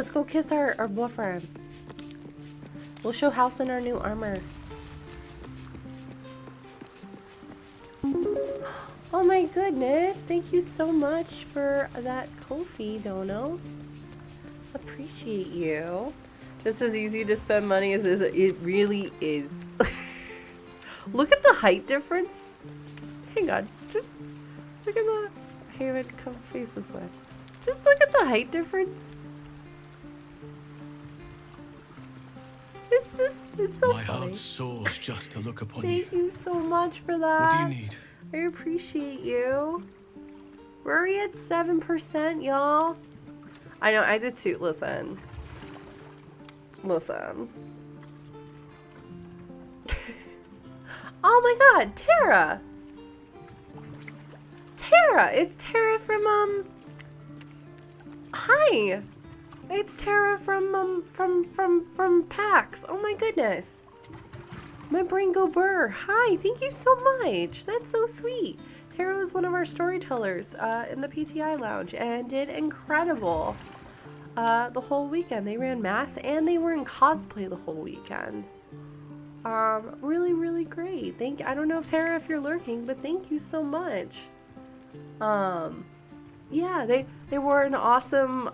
let's go kiss our boyfriend. We'll show Halson our new armor. Oh my goodness, thank you so much for that Ko-fi, Dono. Appreciate you. Just as easy to spend money as it really is. Look at the height difference. Hang on, just look at the... Hey, come face this way. Just look at the height difference. It's just, it's so My funny. heart soars just to look upon you. Thank you so much for that. What do you need? I appreciate you. We're already at 7%, y'all. I know, I did too. Listen. Listen. Oh my god, Tara! Tara! It's Tara from, Hi! It's Tara from PAX. Oh my goodness. My brain go burr. Hi, thank you so much. That's so sweet. Tara was one of our storytellers in the PTI lounge and did incredible the whole weekend. They ran mass and they were in cosplay the whole weekend. Really, really great. I don't know if Tara, if you're lurking, but thank you so much. Yeah, they wore an awesome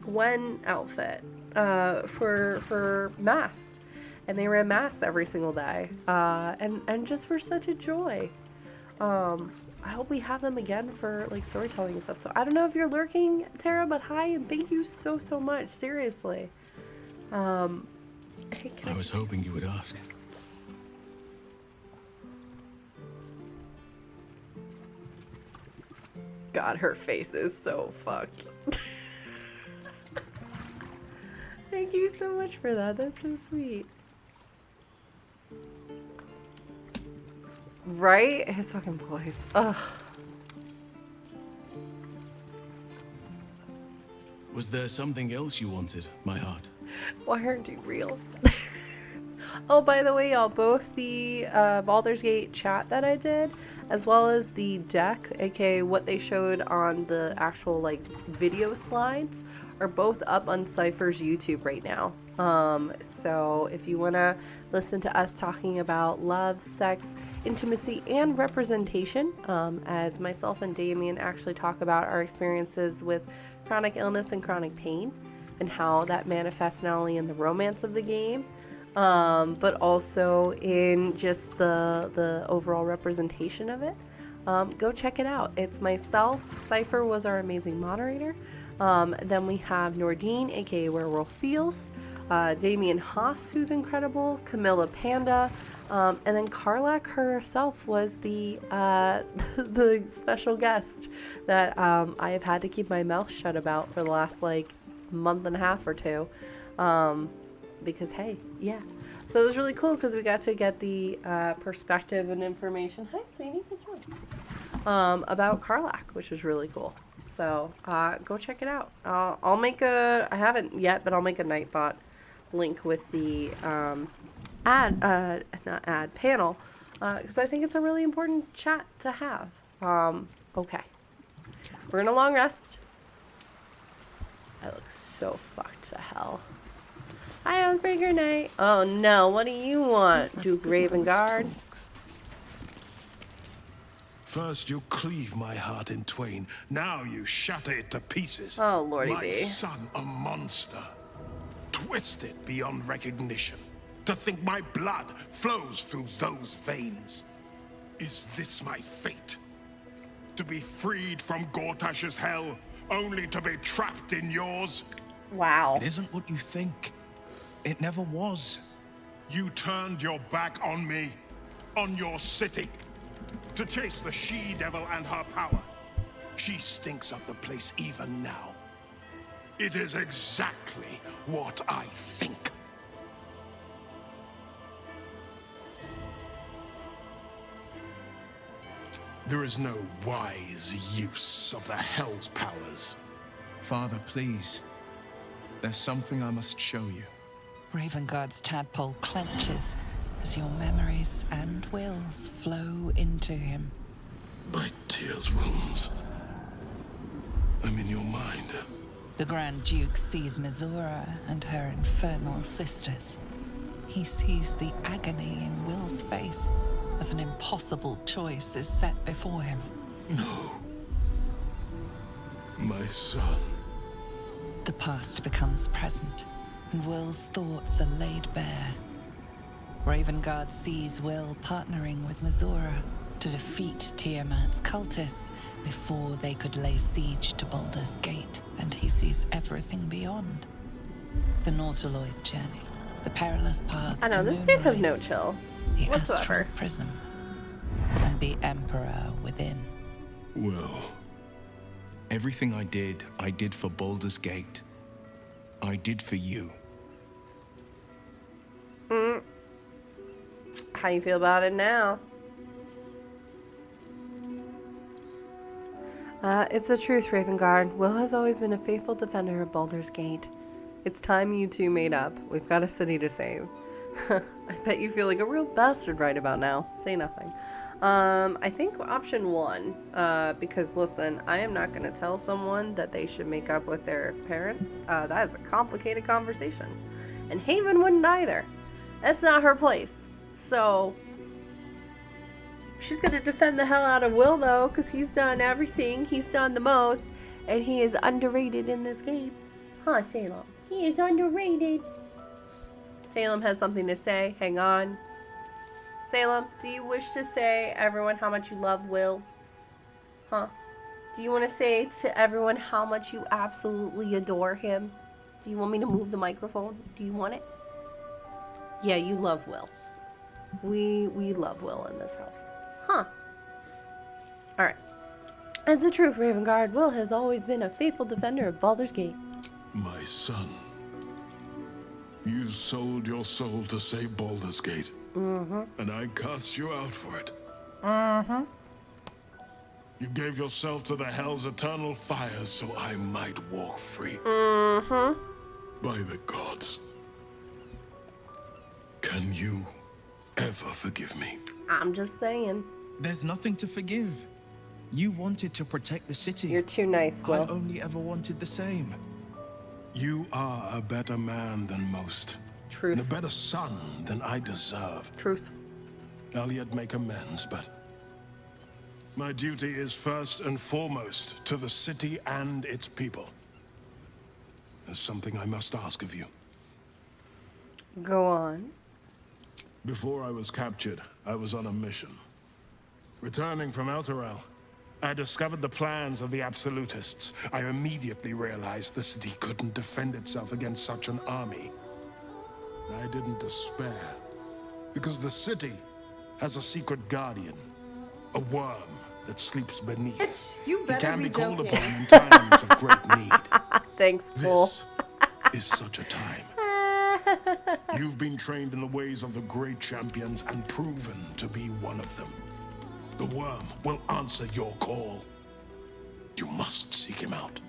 Gwen outfit for mass. And they ran mass every single day. And just were such a joy. I hope we have them again for like storytelling and stuff. So I don't know if you're lurking, Tara, but hi and thank you so much. Seriously. Hey, I was hoping you would ask. God, her face is so fucked. Thank you so much for that. That's so sweet. Right? His fucking voice. Ugh. Was there something else you wanted, my heart? Why aren't you real? Oh, by the way, y'all, both the Baldur's Gate chat that I did, as well as the deck, aka what they showed on the actual like video slides, are both up on Cypher's YouTube right now. So if you want to listen to us talking about love, sex, intimacy, and representation, as myself and Damien actually talk about our experiences with chronic illness and chronic pain, and how that manifests not only in the romance of the game, but also in just the overall representation of it. Go check it out. It's myself. Cypher was our amazing moderator. Then we have Nordine, aka Werewolf Feels, Damien Haas, who's incredible, Camilla Panda, and then Karlak herself was the the special guest that I have had to keep my mouth shut about for the last like month and a half or two. Because hey, yeah. So it was really cool because we got to get the perspective and information. Hi, sweetie, what's wrong? About Karlak, which was really cool. So go check it out. I'll make I haven't yet, but I'll make a Nightbot link with the panel, because I think it's a really important chat to have. Okay. We're in a long rest. I look so fucked to hell. Hi, Oathbreaker Knight. Oh no, what do you want, Duke Ravengard? First you cleave my heart in twain, now you shatter it to pieces. Oh, Lordy My B. son, a monster. Twisted beyond recognition. To think my blood flows through those veins. Is this my fate? To be freed from Gortash's hell, only to be trapped in yours? Wow. It isn't what you think. It never was. You turned your back on me, on your city, to chase the she-devil and her power. She stinks up the place even now. It is exactly what I think. There is no wise use of the Hell's powers. Father, please. There's something I must show you. Ravengard's tadpole clenches as your memories and wills flow into him. My tears wounds. I'm in your mind. The Grand Duke sees Mizora and her infernal sisters. He sees the agony in Will's face as an impossible choice is set before him. No. My son. The past becomes present, and Will's thoughts are laid bare. Ravengard sees Will partnering with Mizora to defeat Tiamat's cultists before they could lay siege to Baldur's Gate, and he sees everything beyond. The Nautiloid journey, the perilous path I know, to this dude has no Moonrise, chill the whatsoever. astral prism, and the Emperor within. Well, Everything I did for Baldur's Gate. I did for you. How you feel about it now? It's the truth, Ravengard. Will has always been a faithful defender of Baldur's Gate. It's time you two made up. We've got a city to save. I bet you feel like a real bastard right about now. Say nothing. I think option one, because listen, I am not going to tell someone that they should make up with their parents. That is a complicated conversation. And Haven wouldn't either. That's not her place. So, she's going to defend the hell out of Will, though, because he's done everything. He's done the most. And he is underrated in this game. Huh, Salem? He is underrated. Salem has something to say. Hang on. Salem, do you wish to say everyone how much you love Will? Huh? Do you want to say to everyone how much you absolutely adore him? Do you want me to move the microphone? Do you want it? Yeah, you love Will. We love Will in this house. Huh. Alright. It's the truth, Ravengard. Will has always been a faithful defender of Baldur's Gate. my son. You sold your soul to save Baldur's Gate. And I cast you out for it. You gave yourself to the Hell's eternal fires so I might walk free. By the gods. Can you ever forgive me? I'm just saying. There's nothing to forgive. You wanted to protect the city. You're too nice, I Will. only ever wanted the same. You are a better man than most. And a Truth. better son than I deserve. Truth. I'll yet make amends, but my duty is first and foremost to the city and its people. There's something I must ask of you. Go on. Before I was captured, I was on a mission. Returning from Elturel, I discovered the plans of the Absolutists. I immediately realized the city couldn't defend itself against such an army. I didn't despair, because the city has a secret guardian, a worm that sleeps beneath. You He better can be called joking. upon in times of great need. Thanks, fool. This is such a time. You've been trained in the ways of the great champions and proven to be one of them. The worm will answer your call. You must seek him out.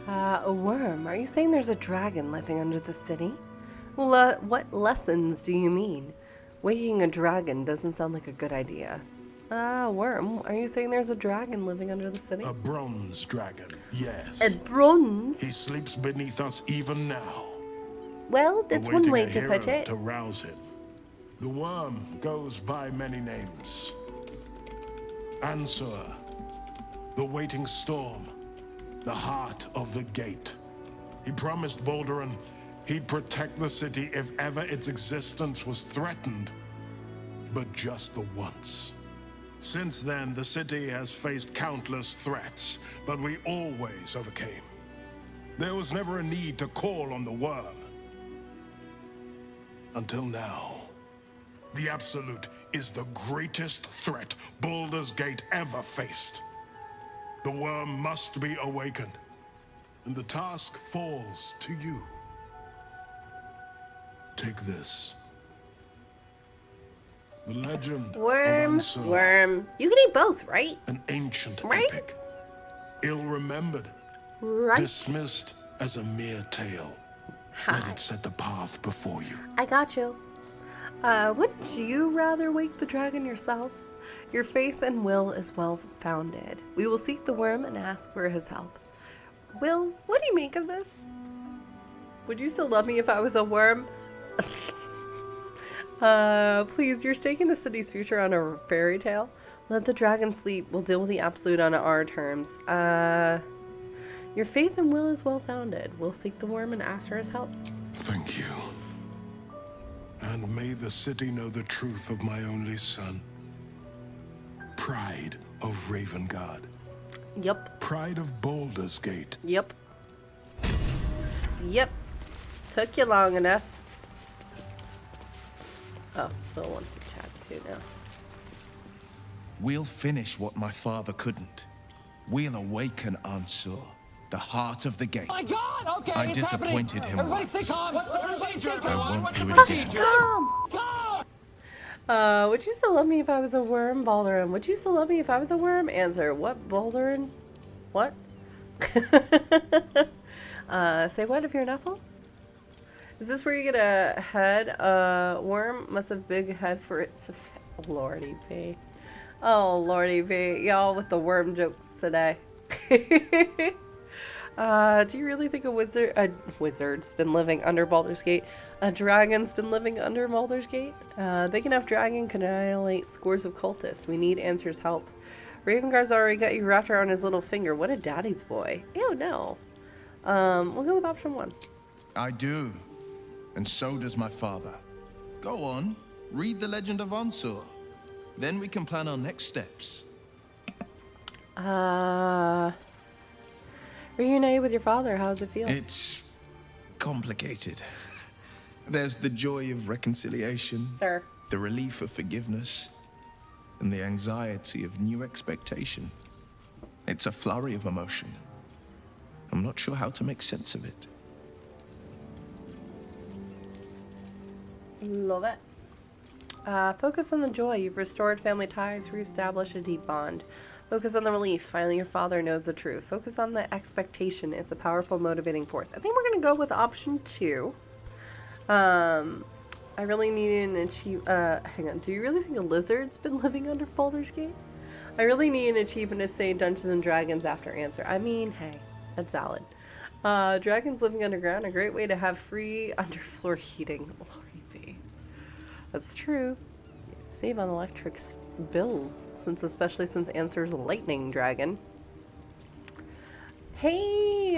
A worm? Are you saying there's a dragon living under the city? Well, what lessons do you mean? Waking a dragon doesn't sound like a good idea. Worm? Are you saying there's a dragon living under the city? A bronze dragon, yes. A bronze? He sleeps beneath us even now. Well, that's one awaiting way a to hero put it. to rouse him. The worm goes by many names. Answer, the waiting storm, the heart of the gate. He promised Baldur he'd protect the city if ever its existence was threatened. But just the once. Since then, the city has faced countless threats, but we always overcame. There was never a need to call on the worm. Until now. The Absolute is the greatest threat Baldur's Gate ever faced. The worm must be awakened, and the task falls to you. Take this. The legend of Worm, Ansur, worm. You can eat both, right? an ancient Right? epic, ill-remembered, Right. dismissed as a mere tale. Let it set the path before you. I got you. Wouldn't you rather wake the dragon yourself? Your faith and will is well founded. We will seek the worm and ask for his help. Will, what do you make of this? Would you still love me if I was a worm? Please, you're staking the city's future on a fairy tale. Let the dragon sleep. We'll deal with the absolute on our terms. Your faith and will is well founded. We'll seek the worm and ask for his help. Thank you. And may the city know the truth of my only son. Pride of Ravengard. Yep. Pride of Baldur's Gate. Yep. Yep. Took you long enough. Oh, Phil wants to chat too now. We'll finish what my father couldn't. We'll awaken Ansur, the heart of the gate. My God! Okay, I it's disappointed happening. him Everybody once. stay calm. What's the procedure, everyone? won't What's do the it again. procedure? Come! Would you still love me if I was a worm, Baldurin? Would you still love me if I was a worm? Answer, what, Baldurin? What? Say what if you're an asshole? Is this where you get a head? Worm must have big head for it to fit. Lordy V. Oh, Lordy V. Y'all with the worm jokes today. Do you really think a wizard's been living under Baldur's Gate? A dragon's been living under Baldur's Gate? Big enough dragon can annihilate scores of cultists. We need Answer's help. Ravengard's already got you wrapped around his little finger. What a daddy's boy. Ew, no. We'll go with option 1. I do. And so does my father. Go on, read the legend of Ansur. Then we can plan our next steps. Reunite with your father. How does it feel? It's complicated. There's the joy of reconciliation, Sir. the relief of forgiveness, and the anxiety of new expectation. It's a flurry of emotion. I'm not sure how to make sense of it. Love it. Focus on the joy. You've restored family ties, reestablished a deep bond. Focus on the relief. Finally, your father knows the truth. Focus on the expectation. It's a powerful motivating force. I think we're going to go with option 2. I really needed an achieve. Hang on. Do you really think a lizard's been living under Baldur's Gate? I really need an achievement to say Dungeons and Dragons after answer. I mean, hey, that's valid. Dragons living underground, a great way to have free underfloor heating. That's true. Save on electric bills, especially since Answer's a lightning dragon. Hey,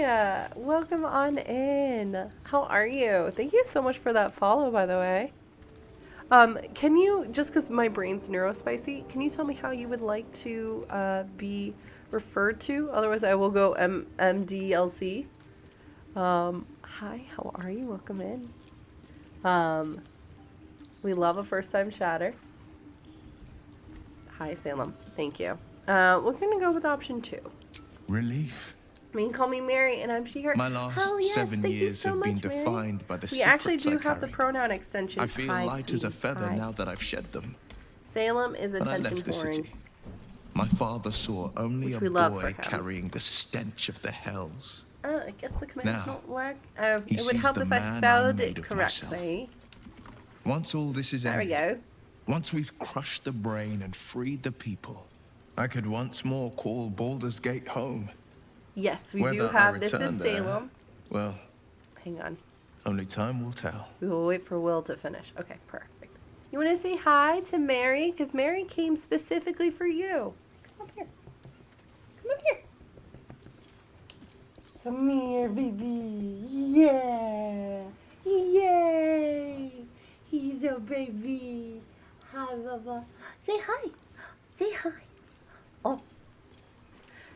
welcome on in. How are you? Thank you so much for that follow, by the way. Can you, just because my brain's neurospicy, can you tell me how you would like to be referred to? Otherwise, I will go MDLC. Hi, how are you? Welcome in. We love a first-time chatter. Hi, Salem. Thank you. We're gonna go with option 2. Relief. You can call me Mary, and I'm She-Her. My last Hell yes, 7 thank you years so have been much, Mary. defined by the We actually secrets do I have the carry. pronoun extension. I feel Hi, light as a sweetie. feather Hi. now that I've shed them. Salem is When I attention left the whoring. city, my father saw only Which a we love for boy him. carrying the stench of the hells. I guess the commands Now, don't work. he It would sees help the if I man I spelled made it of myself. correctly. Once all this is There we ended, go. once we've crushed the brain and freed the people, I could once more call Baldur's Gate home. Yes, we Whether do I have. This return is there, Salem. Well, Hang on. only time will tell. We will wait for Will to finish. Okay, perfect. You want to say hi to Mary? Because Mary came specifically for you. Come up here. Come up here. Come here, baby. Yeah. Yay. He's a baby. Hi, Baba. Say hi. Say hi. Oh.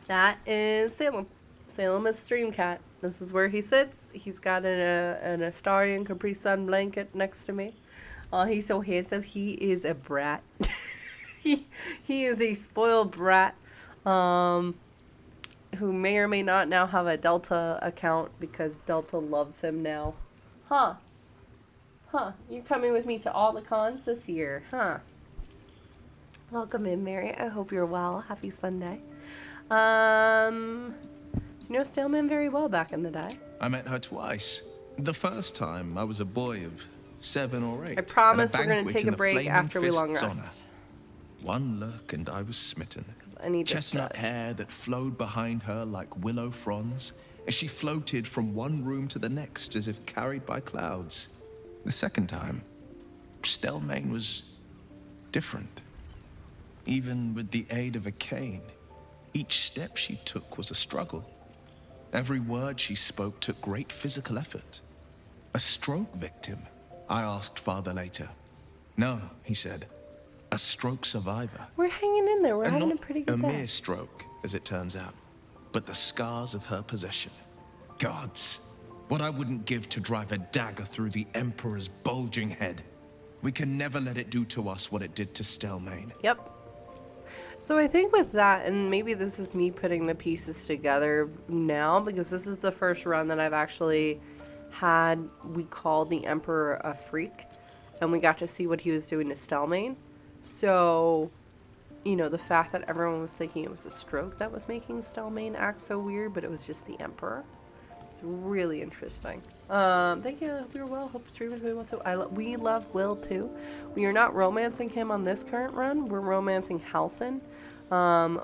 That is Salem. Salem is Stream Cat. This is where he sits. He's got an Astarian Capri Sun blanket next to me. Oh, he's so handsome. He is a brat. he is a spoiled brat. Who may or may not now have a Delta account because Delta loves him now. Huh. You're coming with me to all the cons this year, huh? Welcome in, Mary. I hope you're well. Happy Sunday. You know Staleman very well back in the day. I met her twice. The first time, I was a boy of 7 or 8. I promise at we're gonna banquet take in a the break Flaming after we Fist's long honor. rest. One look and I was smitten. I need to Chestnut stretch. hair that flowed behind her like willow fronds as she floated from one room to the next as if carried by clouds. The second time, Stelmane was different. Even with the aid of a cane, each step she took was a struggle. Every word she spoke took great physical effort. A stroke victim? I asked Father later. No, he said. A stroke survivor. We're hanging in there. We're And having a not pretty a good day. mere stroke, as it turns out, but the scars of her possession. Gods, what I wouldn't give to drive a dagger through the Emperor's bulging head. We can never let it do to us what it did to Stelmane. Yep. So I think with that, and maybe this is me putting the pieces together now, because this is the first run that I've actually had, we called the Emperor a freak, and we got to see what he was doing to Stelmane. So, you know, the fact that everyone was thinking it was a stroke that was making Stelmane act so weird, but it was just the Emperor. It's really interesting. Thank you. I hope you're well. Hope streamers really well too. We love Will too. We are not romancing him on this current run. We're romancing Halsin.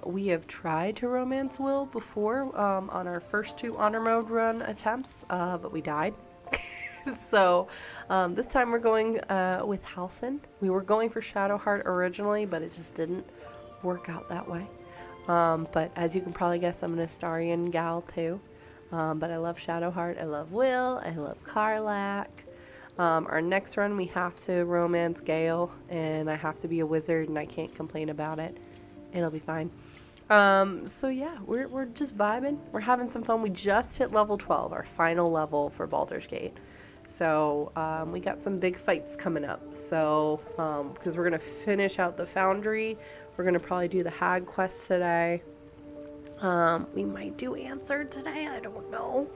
We have tried to romance Will before on our first 2 honor mode run attempts, but we died. So this time we're going with Halsin. We were going for Shadowheart originally, but it just didn't work out that way. But as you can probably guess, I'm an Astarian gal too. But I love Shadowheart, I love Will, I love Karlach. Our next run we have to romance Gale, and I have to be a wizard, and I can't complain about it. It'll be fine. So yeah, we're just vibing. We're having some fun. We just hit level 12, our final level for Baldur's Gate. So we got some big fights coming up. So because we're gonna finish out the Foundry, we're gonna probably do the Hag quest today. We might do Answered today, I don't know.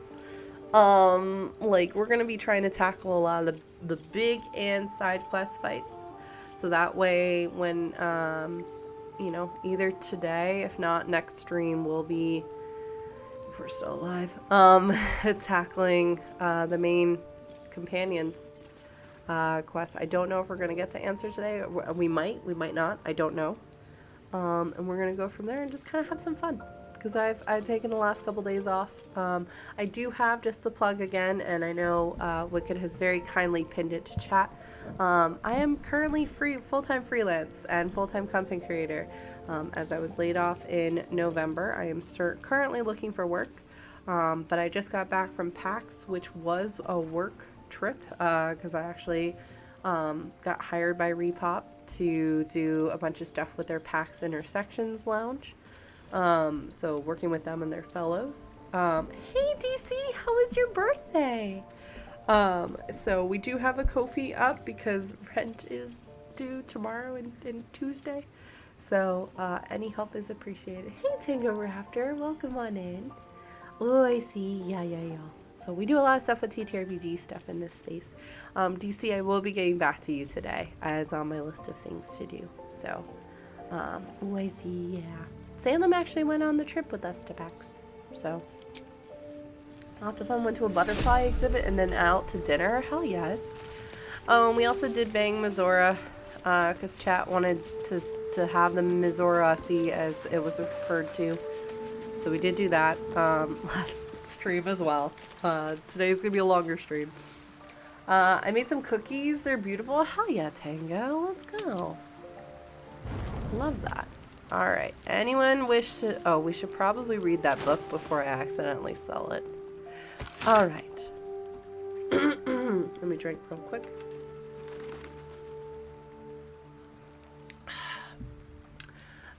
Like, we're gonna be trying to tackle a lot of the big and side quest fights. So that way, when, you know, either today, if not next stream, we'll be, if we're still alive, tackling, the main companions, quest. I don't know if we're gonna get to Answer today. We might not, I don't know. And we're gonna go from there and just kind of have some fun. Because I've taken the last couple days off. I do have, just to plug again, and I know Wicked has very kindly pinned it to chat. I am currently full-time freelance and full-time content creator. As I was laid off in November, I am currently looking for work. But I just got back from PAX, which was a work trip, because I actually got hired by Repop to do a bunch of stuff with their PAX Intersections Lounge. So working with them and their fellows. Hey DC, how was your birthday? So we do have a Ko-fi up because rent is due tomorrow and Tuesday. So any help is appreciated. Hey Tango Raptor, welcome on in. Oh, I see. Yeah. So we do a lot of stuff with TTRPG stuff in this space. DC, I will be getting back to you today as on my list of things to do. So, oh, I see. Yeah. Salem actually went on the trip with us to PAX, so lots of fun. Went to a butterfly exhibit and then out to dinner. Hell yes. We also did Bang Mizora, because chat wanted to have the Mizora as it was referred to. So we did do that last stream as well. Today's gonna be a longer stream. I made some cookies. They're beautiful. Hell yeah, Tango. Let's go. Love that. Alright, anyone wish to... Oh, we should probably read that book before I accidentally sell it. Alright. Let me drink real quick.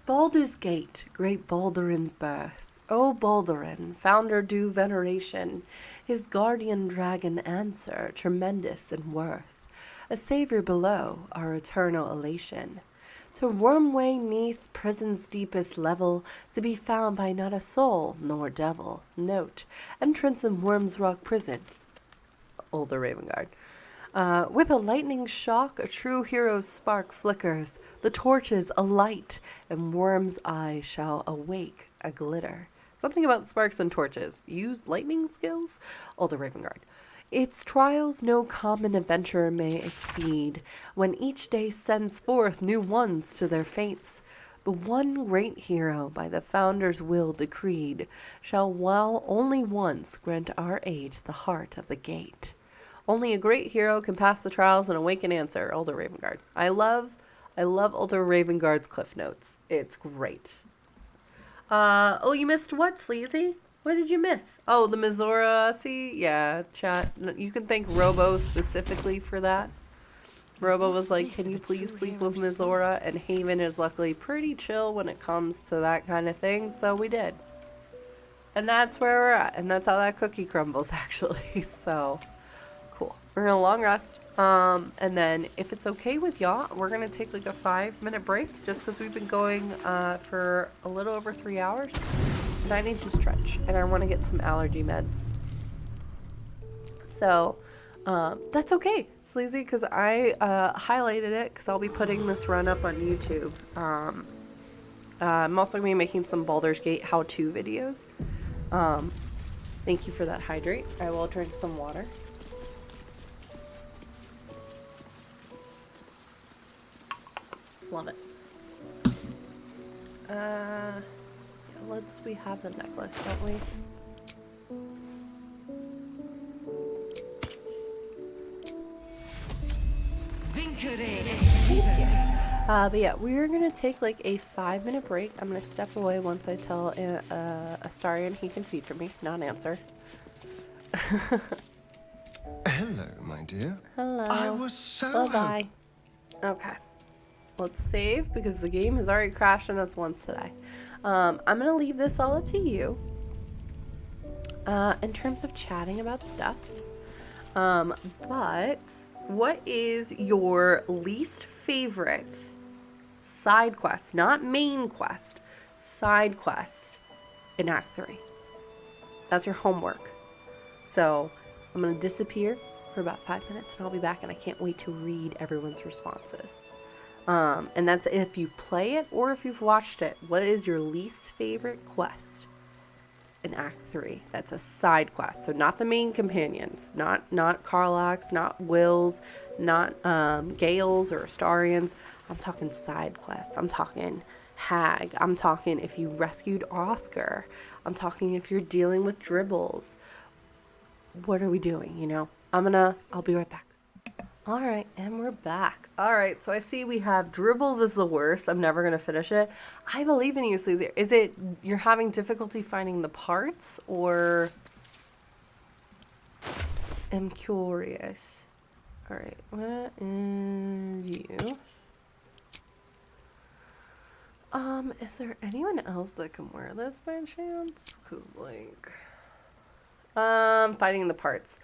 Baldur's Gate, great Baldurin's birth. O Baldurin, founder due veneration, his guardian dragon answer, tremendous in worth. A savior below, our eternal elation. To wormway neath prison's deepest level, to be found by not a soul nor devil. Note, entrance in Worm's Rock prison. Older Ravengard. With a lightning shock, a true hero's spark flickers. The torches alight, and Worm's eye shall awake a glitter. Something about sparks and torches. Use lightning skills? Older Ravengard. Its trials no common adventurer may exceed, when each day sends forth new ones to their fates. But one great hero, by the founder's will decreed, shall well only once grant our aid the heart of the gate. Only a great hero can pass the trials and awake an answer. Elder Ravengard. I love Elder Ravengard's Cliff Notes. It's great. Oh, you missed what, Sleazy? What did you miss? Oh, the Mizora. See, yeah, chat. You can thank Robo specifically for that. Robo was like, can you please sleep with Mizora? And Haven is luckily pretty chill when it comes to that kind of thing, so we did. And that's where we're at, and that's how that cookie crumbles, actually. So, cool. We're gonna long rest. And then, if it's okay with y'all, we're gonna take like a 5-minute break, just because we've been going for a little over 3 hours. And I need to stretch, and I want to get some allergy meds. So, that's okay, Sleazy, because I highlighted it, because I'll be putting this run up on YouTube. I'm also going to be making some Baldur's Gate how-to videos. Thank you for that hydrate. I will drink some water. Love it. We have the necklace, don't we? But yeah, we're gonna take like a 5-minute break. I'm gonna step away once I tell Astarion he can feature me, not answer. Hello, my dear. Hello. I was so Bye-bye. Okay. Let's save because the game has already crashed on us once today. I'm gonna leave this all up to you. In terms of chatting about stuff. But what is your least favorite side quest, not main quest, side quest in Act 3? That's your homework. So I'm gonna disappear for about 5 minutes and I'll be back, and I can't wait to read everyone's responses. And that's if you play it or if you've watched it. What is your least favorite quest in Act 3? That's a side quest. So not the main companions. Not Karlax, not Wills, not Gales or Astarians. I'm talking side quests. I'm talking Hag. I'm talking if you rescued Oscar. I'm talking if you're dealing with dribbles. What are we doing, you know? I'll be right back. All right, and we're back. All right, so I see we have dribbles is the worst. I'm never going to finish it. I believe in you, Sleazy. Is it you're having difficulty finding the parts, or... I'm curious. All right, what is you? Is there anyone else that can wear this by chance? Because, like... finding the parts.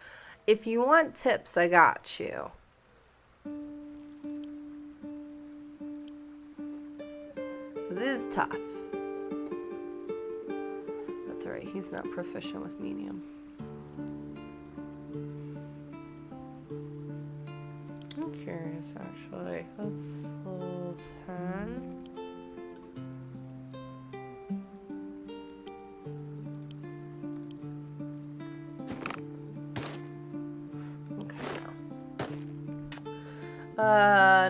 If you want tips, I got you. This is tough. That's alright, he's not proficient with medium. I'm curious, actually. Let's level 10.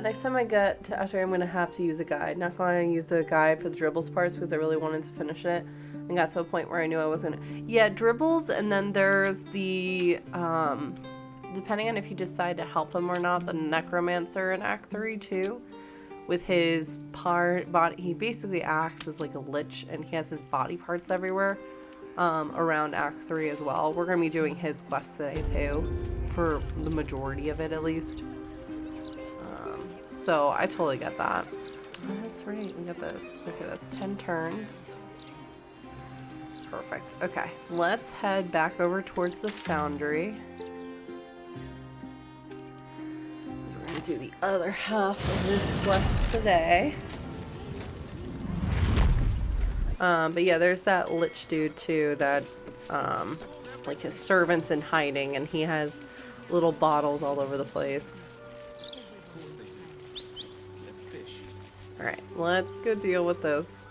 Next time I get to Usher, I'm going to have to use a guide. Not going to use a guide for the dribbles parts because I really wanted to finish it and got to a point where I knew I wasn't going to. Yeah, dribbles, and then there's the, depending on if you decide to help him or not, the necromancer in Act 3 too. With his body, he basically acts as like a lich, and he has his body parts everywhere around Act 3 as well. We're going to be doing his quest today too, for the majority of it at least. So I totally get that. Oh, that's right, we got this. Okay, that's 10 turns. Perfect. Okay, let's head back over towards the foundry. We're gonna do the other half of this quest today. But yeah, there's that lich dude too that, like his servant's in hiding and he has little bottles all over the place. Alright, let's go deal with this.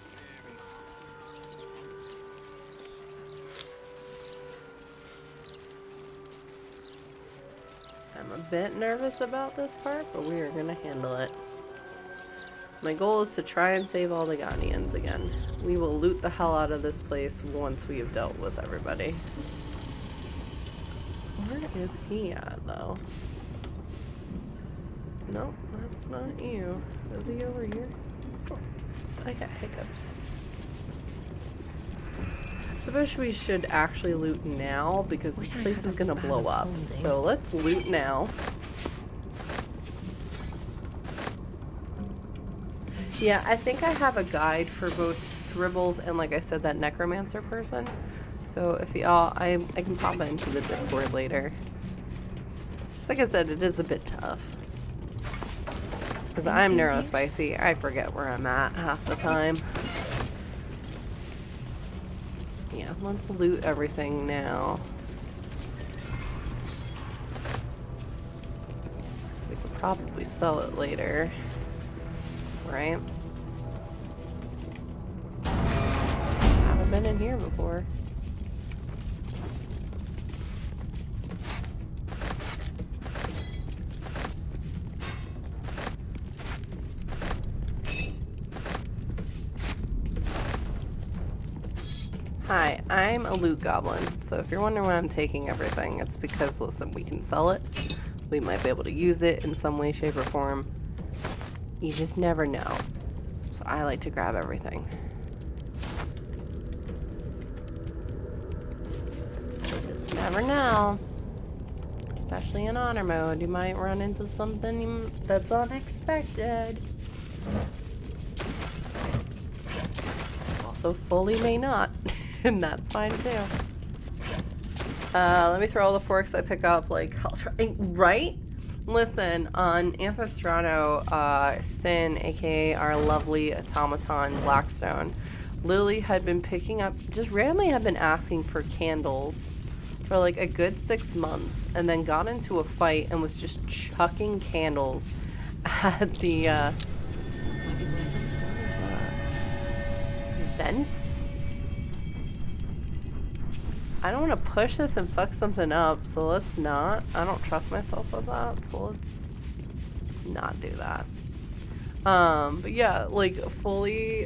I'm a bit nervous about this part, but we are gonna handle it. My goal is to try and save all the Ghanaians again. We will loot the hell out of this place once we have dealt with everybody. Where is he at, though? Nope, that's not you. Is he over here? I got hiccups. I suppose we should actually loot now because this place is gonna blow up. So let's loot now. Yeah, I think I have a guide for both dribbles and, like I said, that necromancer person. So if y'all, I can pop it into the Discord later. Because like I said, it is a bit tough. Because I'm neurospicy, I forget where I'm at half the time. Yeah, let's loot everything now. So we could probably sell it later. Right? Haven't been in here before. Hi, I'm a loot goblin, so if you're wondering why I'm taking everything, it's because, listen, we can sell it. We might be able to use it in some way, shape, or form. You just never know. So I like to grab everything. You just never know. Especially in honor mode, you might run into something that's unexpected. Also, fully may not. And that's fine too. Let me throw all the forks I pick up, like, I'll try, right? Listen, on Amphistrano, Sin, aka our lovely automaton Blackstone, Lily had been picking up, just randomly had been asking for candles for like a good 6 months, and then got into a fight and was just chucking candles at the, what is that? Vents? I don't want to push this and fuck something up, so let's not. I don't trust myself with that, so let's not do that. But yeah, like, fully,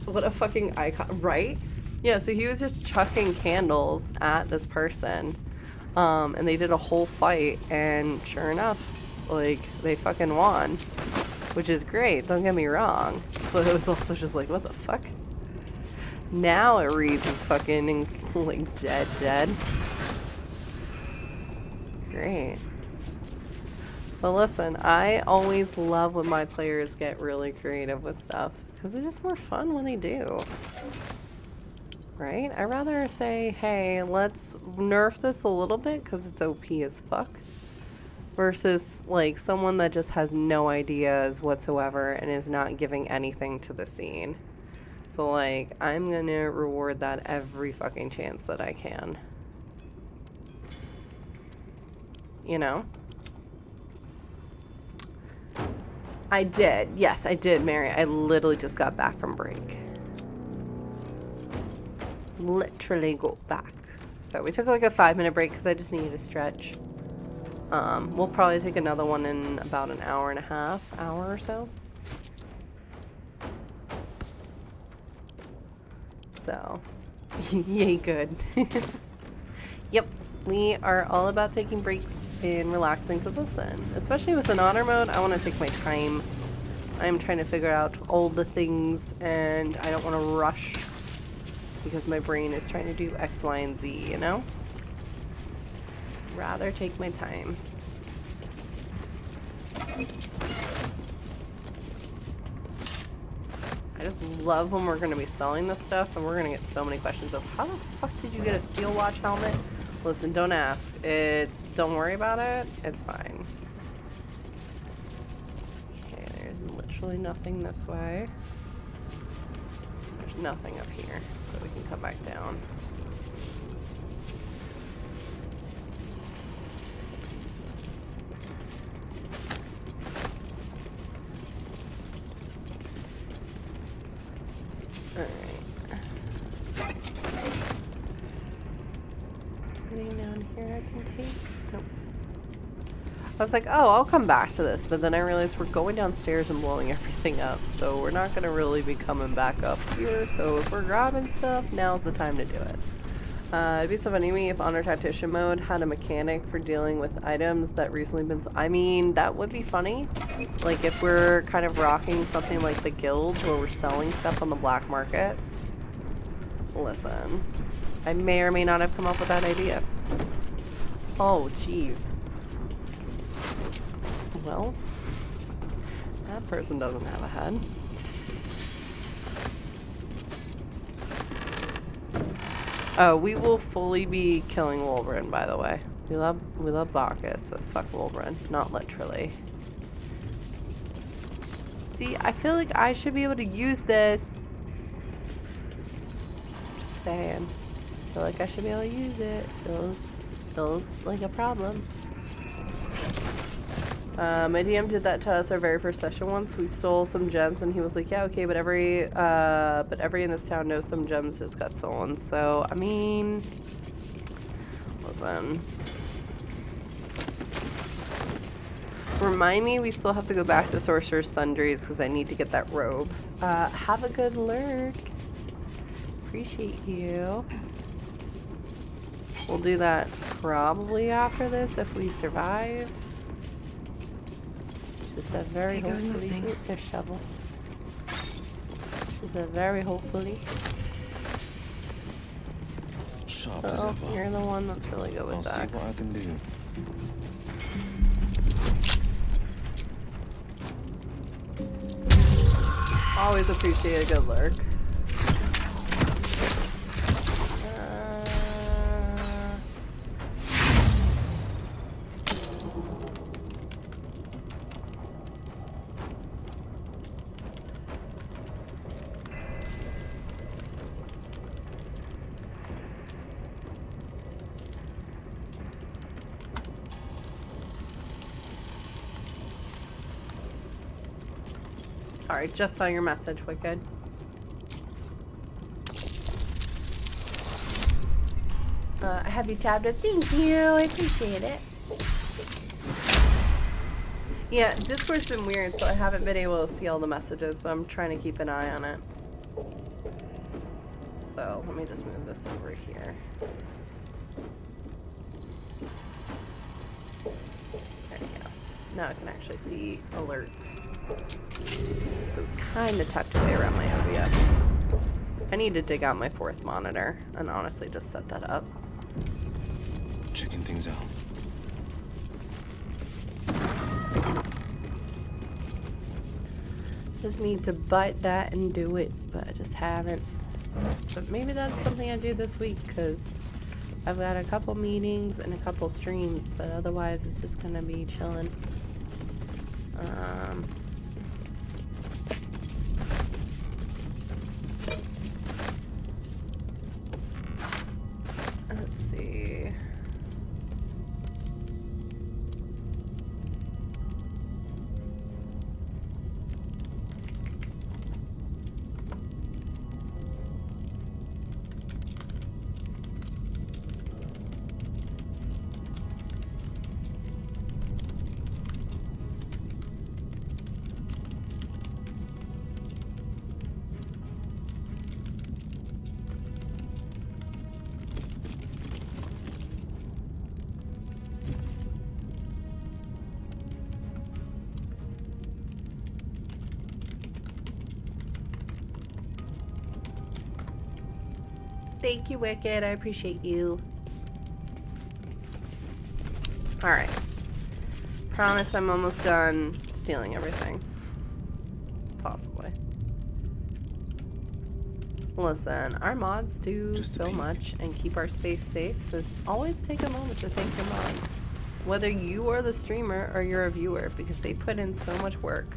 what a fucking icon, right? Yeah, so he was just chucking candles at this person, and they did a whole fight, and sure enough, like, they fucking won, which is great, don't get me wrong, but it was also just like, what the fuck? Now it reads as fucking, like, dead. Great. But listen, I always love when my players get really creative with stuff, because it's just more fun when they do. Right? I'd rather say, hey, let's nerf this a little bit, because it's OP as fuck, versus, like, someone that just has no ideas whatsoever and is not giving anything to the scene. So, like, I'm gonna reward that every fucking chance that I can. You know? I did. Yes, I did, Mary. I literally just got back from break. Literally got back. So we took like a 5-minute break because I just needed to stretch. We'll probably take another one in about an hour and a half, hour or so. So, yay good. Yep, we are all about taking breaks and relaxing, because listen, especially with an honor mode, I want to take my time. I'm trying to figure out all the things, and I don't want to rush, because my brain is trying to do X, Y, and Z, you know? Rather take my time. I just love when we're going to be selling this stuff, and we're going to get so many questions of, how the fuck did you get a steel watch helmet? Listen, don't ask. Don't worry about it. It's fine. Okay, there's literally nothing this way. There's nothing up here, so we can come back down. I was like, oh, I'll come back to this, but then I realized we're going downstairs and blowing everything up, so we're not going to really be coming back up here, so if we're grabbing stuff, now's the time to do it. It'd be so funny to me if Honor Tactician mode had a mechanic for dealing with items that recently been... I mean, that would be funny. Like, if we're kind of rocking something like the guild, where we're selling stuff on the black market. Listen, I may or may not have come up with that idea. Oh, jeez. Well, that person doesn't have a head. Oh, we will fully be killing Wolverine, by the way. We love Bacchus, but fuck Wolverine. Not literally. See, I feel like I should be able to use this. Just saying. I feel like I should be able to use it. Feels like a problem. My DM did that to us our very first session once. We stole some gems and he was like, yeah, okay, but every in this town knows some gems just got stolen. So, I mean, listen. Remind me, we still have to go back to Sorcerer's Sundries because I need to get that robe. Have a good lurk. Appreciate you. We'll do that probably after this if we survive. She said very hopefully. Ooh, there's shovel. She said very hopefully. Sharp as Oh, ever. you're the one that's really good with I'll see that. what I can do. Always appreciate a good lurk. Alright, just saw your message, Wicked. I have you tabbed it. Thank you. I appreciate it. Yeah, Discord's been weird, so I haven't been able to see all the messages, but I'm trying to keep an eye on it. So, let me just move this over here. There you go. Now I can actually see alerts. So it was kind of tucked away around my OBS. I need to dig out my fourth monitor and honestly just set that up. Checking things out. Just need to bite that and do it, but I just haven't. But maybe that's something I do this week because I've got a couple meetings and a couple streams, but otherwise it's just gonna be chilling. Let's see. Thank you, Wicked. I appreciate you. Alright. Promise I'm almost done stealing everything. Possibly. Listen, our mods do Just a so peek. much and keep our space safe, so always take a moment to thank your mods. Whether you are the streamer or you're a viewer, because they put in so much work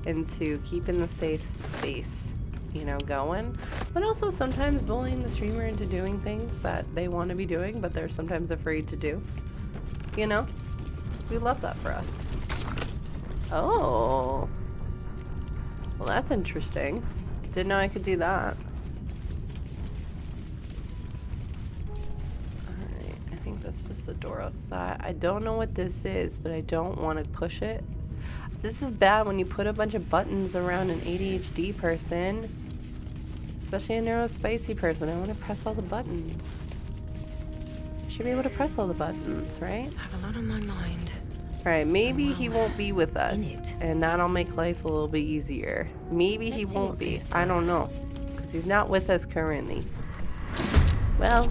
into keeping the safe space, you know, going, but also sometimes bullying the streamer into doing things that they want to be doing, but they're sometimes afraid to do. You know? We love that for us. Oh. Well, that's interesting. Didn't know I could do that. Alright, I think that's just a door outside. I don't know what this is, but I don't want to push it. This is bad when you put a bunch of buttons around an ADHD person. Especially a neurospicy person. I want to press all the buttons. Should be able to press all the buttons, right? I have a lot on my mind. Alright, maybe he won't be with us. And that'll make life a little bit easier. Maybe he won't be. I don't know. Because he's not with us currently. Well...